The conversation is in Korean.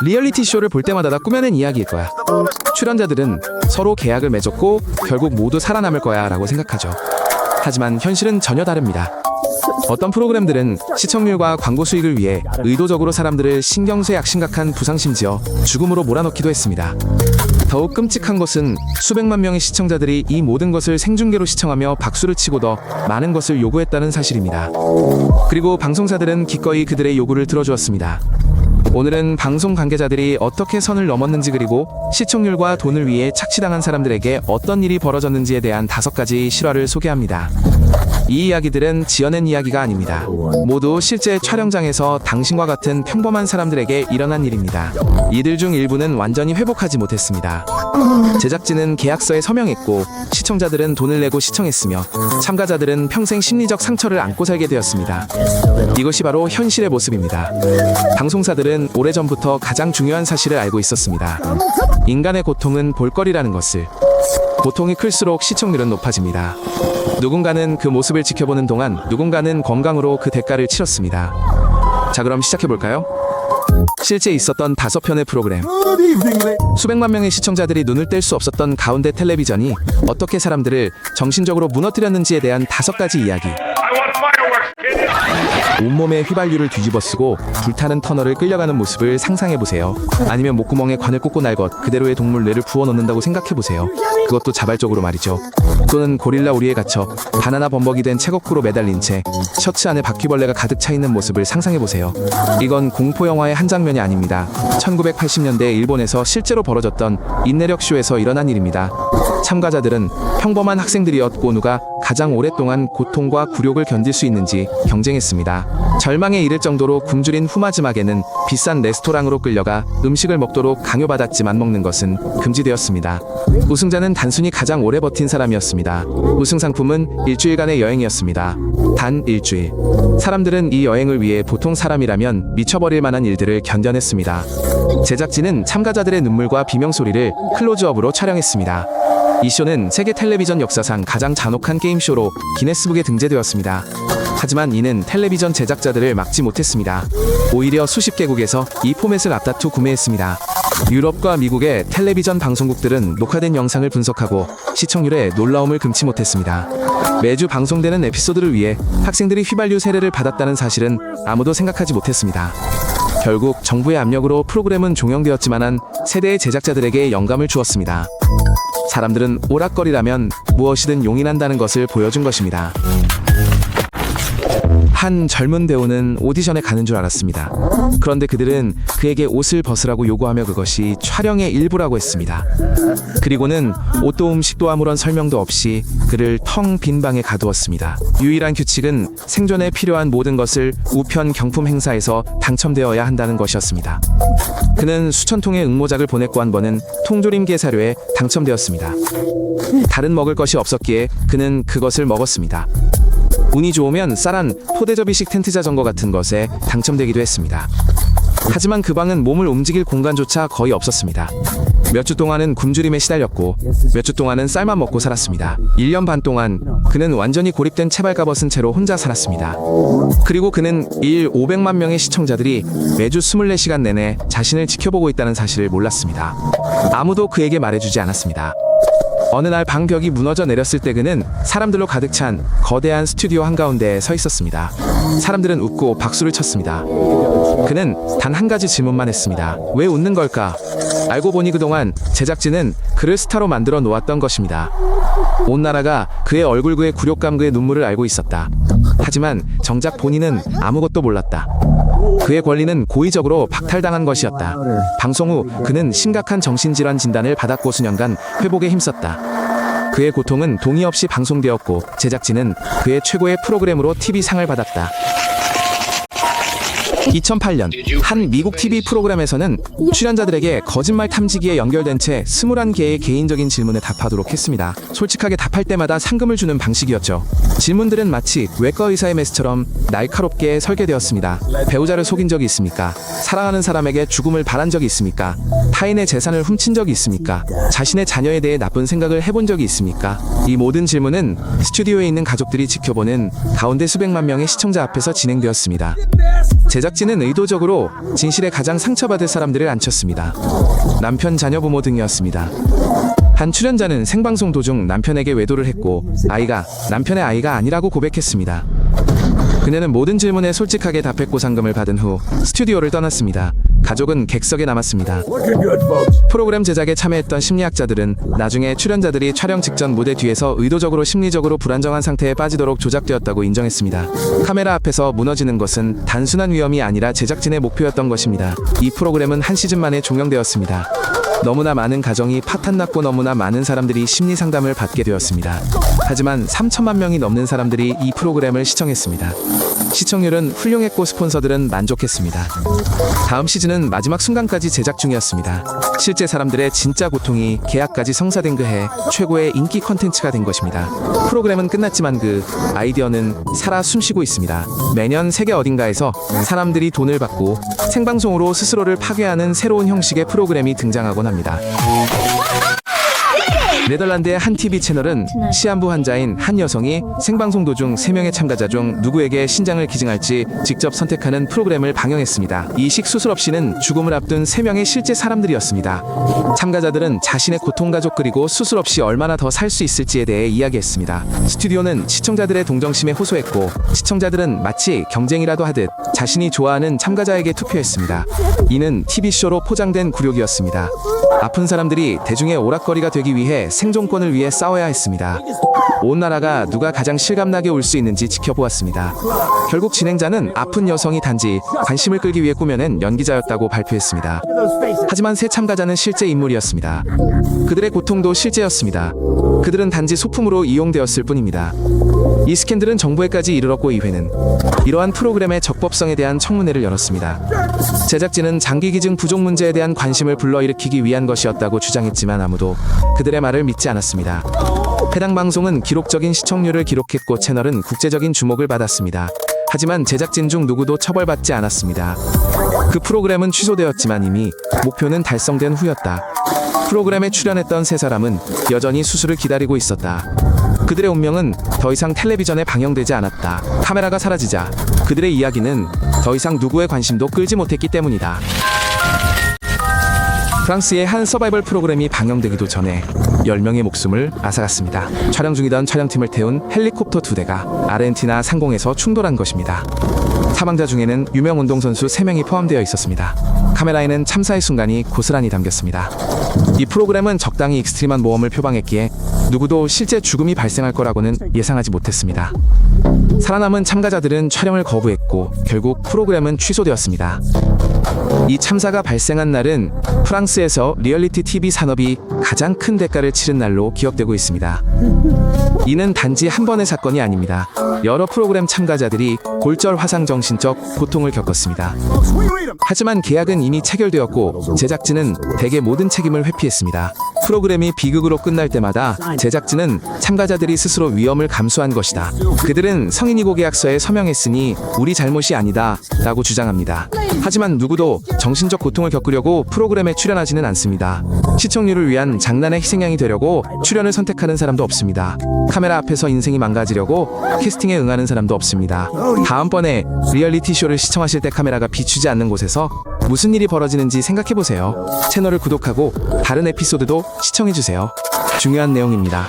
리얼리티 쇼를 볼 때마다 다 꾸며낸 이야기일 거야. 출연자들은 서로 계약을 맺었고 결국 모두 살아남을 거야 라고 생각하죠. 하지만 현실은 전혀 다릅니다. 어떤 프로그램들은 시청률과 광고 수익을 위해 의도적으로 사람들을 신경쇠약 심각한 부상 심지어 죽음으로 몰아넣기도 했습니다. 더욱 끔찍한 것은 수백만 명의 시청자들이 이 모든 것을 생중계로 시청하며 박수를 치고 더 많은 것을 요구했다는 사실입니다. 그리고 방송사들은 기꺼이 그들의 요구를 들어주었습니다. 오늘은 방송 관계자들이 어떻게 선을 넘었는지 그리고 시청률과 돈을 위해 착취당한 사람들에게 어떤 일이 벌어졌는지에 대한 5가지 실화를 소개합니다. 이 이야기들은 지어낸 이야기가 아닙니다. 모두 실제 촬영장에서 당신과 같은 평범한 사람들에게 일어난 일입니다. 이들 중 일부는 완전히 회복하지 못했습니다. 제작진은 계약서에 서명했고 시청자들은 돈을 내고 시청했으며 참가자들은 평생 심리적 상처를 안고 살게 되었습니다. 이것이 바로 현실의 모습입니다. 방송사들은 오래전부터 가장 중요한 사실을 알고 있었습니다. 인간의 고통은 볼거리라는 것을. 고통이 클수록 시청률은 높아집니다. 누군가는 그 모습을 지켜보는 동안 누군가는 건강으로 그 대가를 치렀습니다. 자, 그럼 시작해볼까요? 실제 있었던 5편의 프로그램. 수백만 명의 시청자들이 눈을 뗄 수 없었던 가운데 텔레비전이 어떻게 사람들을 정신적으로 무너뜨렸는지에 대한 5가지 이야기. 온몸에 휘발유를 뒤집어 쓰고 불타는 터널을 끌려가는 모습을 상상해보세요. 아니면 목구멍에 관을 꽂고 날 것 그대로의 동물 뇌를 부어넣는다고 생각해보세요. 그것도 자발적으로 말이죠. 또는 고릴라 우리에 갇혀 바나나 범벅이 된 채거꾸로 매달린 채 셔츠 안에 바퀴벌레가 가득 차있는 모습을 상상해보세요. 이건 공포영화의 한 장면이 아닙니다. 1980년대 일본에서 실제로 벌어졌던 인내력 쇼에서 일어난 일입니다. 참가자들은 평범한 학생들이었고 누가 가장 오랫동안 고통과 굴욕을 견딜 수 있는지 경쟁했습니다. 절망에 이를 정도로 굶주린 후 마지막에는 비싼 레스토랑으로 끌려가 음식을 먹도록 강요받았지만 먹는 것은 금지되었습니다. 우승자는 단순히 가장 오래 버틴 사람이었습니다. 우승 상품은 일주일간의 여행이었습니다. 단 일주일. 사람들은 이 여행을 위해 보통 사람이라면 미쳐버릴 만한 일들을 견뎌냈습니다. 제작진은 참가자들의 눈물과 비명소리를 클로즈업으로 촬영했습니다. 이 쇼는 세계 텔레비전 역사상 가장 잔혹한 게임쇼로 기네스북에 등재되었습니다. 하지만 이는 텔레비전 제작자들을 막지 못했습니다. 오히려 수십 개국에서 이 포맷을 앞다투 구매했습니다. 유럽과 미국의 텔레비전 방송국들은 녹화된 영상을 분석하고 시청률에 놀라움을 금치 못했습니다. 매주 방송되는 에피소드를 위해 학생들이 휘발유 세례를 받았다는 사실은 아무도 생각하지 못했습니다. 결국 정부의 압력으로 프로그램은 종영되었지만 세대의 제작자들에게 영감을 주었습니다. 사람들은 오락거리라면 무엇이든 용인한다는 것을 보여준 것입니다. 한 젊은 배우는 오디션에 가는 줄 알았습니다. 그런데 그들은 그에게 옷을 벗으라고 요구하며 그것이 촬영의 일부라고 했습니다. 그리고는 옷도 음식도 아무런 설명도 없이 그를 텅 빈 방에 가두었습니다. 유일한 규칙은 생존에 필요한 모든 것을 우편 경품 행사에서 당첨되어야 한다는 것이었습니다. 그는 수천 통의 응모작을 보냈고 한 번은 통조림게 사료에 당첨되었습니다. 다른 먹을 것이 없었기에 그는 그것을 먹었습니다. 운이 좋으면 쌀한 포대접이식 텐트 자전거 같은 것에 당첨되기도 했습니다. 하지만 그 방은 몸을 움직일 공간조차 거의 없었습니다. 몇 주 동안은 굶주림에 시달렸고 몇 주 동안은 쌀만 먹고 살았습니다. 1년 반 동안 그는 완전히 고립된 채발가 벗은 채로 혼자 살았습니다. 그리고 그는 일 500만 명의 시청자들이 매주 24시간 내내 자신을 지켜보고 있다는 사실을 몰랐습니다. 아무도 그에게 말해주지 않았습니다. 어느 날 방벽이 무너져 내렸을 때 그는 사람들로 가득 찬 거대한 스튜디오 한가운데에 서 있었습니다. 사람들은 웃고 박수를 쳤습니다. 그는 단 한 가지 질문만 했습니다. 왜 웃는 걸까? 알고 보니 그동안 제작진은 그를 스타로 만들어 놓았던 것입니다. 온 나라가 그의 얼굴, 그의 굴욕감, 그의 눈물을 알고 있었다. 하지만 정작 본인은 아무것도 몰랐다. 그의 권리는 고의적으로 박탈당한 것이었다. 방송 후 그는 심각한 정신질환 진단을 받았고 수년간 회복에 힘썼다. 그의 고통은 동의 없이 방송되었고 제작진은 그의 최고의 프로그램으로 TV상을 받았다. 2008년 한 미국 TV 프로그램에서는 출연자들에게 거짓말 탐지기에 연결된 채 21개의 개인적인 질문에 답하도록 했습니다. 솔직하게 답할 때마다 상금을 주는 방식이었죠. 질문들은 마치 외과 의사의 메스처럼 날카롭게 설계되었습니다. 배우자를 속인 적이 있습니까? 사랑하는 사람에게 죽음을 바란 적이 있습니까? 타인의 재산을 훔친 적이 있습니까? 자신의 자녀에 대해 나쁜 생각을 해본 적이 있습니까? 이 모든 질문은 스튜디오에 있는 가족들이 지켜보는 가운데 수백만 명의 시청자 앞에서 진행되었습니다. 제작진은 의도적으로 진실에 가장 상처받을 사람들을 앉혔습니다. 남편, 자녀, 부모 등이었습니다. 한 출연자는 생방송 도중 남편에게 외도를 했고 아이가 남편의 아이가 아니라고 고백했습니다. 그녀는 모든 질문에 솔직하게 답했고 상금을 받은 후 스튜디오를 떠났습니다. 가족은 객석에 남았습니다. 프로그램 제작에 참여했던 심리학자들은 나중에 출연자들이 촬영 직전 무대 뒤에서 의도적으로 심리적으로 불안정한 상태에 빠지도록 조작되었다고 인정했습니다. 카메라 앞에서 무너지는 것은 단순한 위험이 아니라 제작진의 목표였던 것입니다. 이 프로그램은 한 시즌 만에 종영되었습니다. 너무나 많은 가정이 파탄났고 너무나 많은 사람들이 심리 상담을 받게 되었습니다. 하지만 3천만 명이 넘는 사람들이 이 프로그램을 시청했습니다. 시청률은 훌륭했고 스폰서들은 만족했습니다. 다음 시즌은 마지막 순간까지 제작 중이었습니다. 실제 사람들의 진짜 고통이 계약까지 성사된 그 해 최고의 인기 컨텐츠가 된 것입니다. 프로그램은 끝났지만 그 아이디어는 살아 숨쉬고 있습니다. 매년 세계 어딘가에서 사람들이 돈을 받고 생방송으로 스스로를 파괴하는 새로운 형식의 프로그램이 등장하곤 합니다. 네덜란드의 한 TV 채널은 시한부 환자인 한 여성이 생방송 도중 3명의 참가자 중 누구에게 신장을 기증할지 직접 선택하는 프로그램을 방영했습니다. 이식 수술 없이는 죽음을 앞둔 3명의 실제 사람들이었습니다. 참가자들은 자신의 고통 가족 그리고 수술 없이 얼마나 더 살 수 있을지에 대해 이야기했습니다. 스튜디오는 시청자들의 동정심에 호소했고 시청자들은 마치 경쟁이라도 하듯 자신이 좋아하는 참가자에게 투표했습니다. 이는 TV쇼로 포장된 굴욕이었습니다. 아픈 사람들이 대중의 오락거리가 되기 위해 생존권을 위해 싸워야 했습니다. 온 나라가 누가 가장 실감나게 울 수 있는지 지켜보았습니다. 결국 진행자는 아픈 여성이 단지 관심을 끌기 위해 꾸며낸 연기자였다고 발표했습니다. 하지만 새 참가자는 실제 인물이었습니다. 그들의 고통도 실제였습니다. 그들은 단지 소품으로 이용되었을 뿐입니다. 이 스캔들은 정부에까지 이르렀고 의회는 이러한 프로그램의 적법성에 대한 청문회를 열었습니다. 제작진은 장기 기증 부족 문제에 대한 관심을 불러일으키기 위한 것이었다고 주장했지만 아무도 그들의 말을 믿지 않았습니다. 해당 방송은 기록적인 시청률을 기록했고 채널은 국제적인 주목을 받았습니다. 하지만 제작진 중 누구도 처벌받지 않았습니다. 그 프로그램은 취소되었지만 이미 목표는 달성된 후였다. 프로그램에 출연했던 세 사람은 여전히 수술을 기다리고 있었다. 그들의 운명은 더 이상 텔레비전에 방영되지 않았다. 카메라가 사라지자 그들의 이야기는 더 이상 누구의 관심도 끌지 못했기 때문이다. 프랑스의 한 서바이벌 프로그램이 방영되기도 전에 10명의 목숨을 앗아갔습니다. 촬영 중이던 촬영팀을 태운 헬리콥터 2대가 아르헨티나 상공에서 충돌한 것입니다. 사망자 중에는 유명 운동선수 3명이 포함되어 있었습니다. 카메라에는 참사의 순간이 고스란히 담겼습니다. 이 프로그램은 적당히 익스트림한 모험을 표방했기에 누구도 실제 죽음이 발생할 거라고는 예상하지 못했습니다. 살아남은 참가자들은 촬영을 거부했고 결국 프로그램은 취소되었습니다. 이 참사가 발생한 날은 프랑스에서 리얼리티 TV 산업이 가장 큰 대가를 치른 날로 기억되고 있습니다. 이는 단지 한 번의 사건이 아닙니다. 여러 프로그램 참가자들이 골절 화상 정신적 고통을 겪었습니다. 하지만 계약은 이미 체결되었고 제작진은 대개 모든 책임을 회피했습니다. 프로그램이 비극으로 끝날 때마다 제작진은 참가자들이 스스로 위험을 감수한 것이다. 그들은 성인이고 계약서에 서명했으니 우리 잘못이 아니다 라고 주장합니다. 하지만 누구도 정신적 고통을 겪으려고 프로그램에 출연하지는 않습니다. 시청률을 위한 장난의 희생양이 되려고 출연을 선택하는 사람도 없습니다. 카메라 앞에서 인생이 망가지려고 캐스팅에 응하는 사람도 없습니다. 다음번에 리얼리티 쇼를 시청하실 때 카메라가 비추지 않는 곳에서 무슨 일이 벌어지는지 생각해보세요. 채널을 구독하고 다른 에피소드도 시청해주세요. 중요한 내용입니다.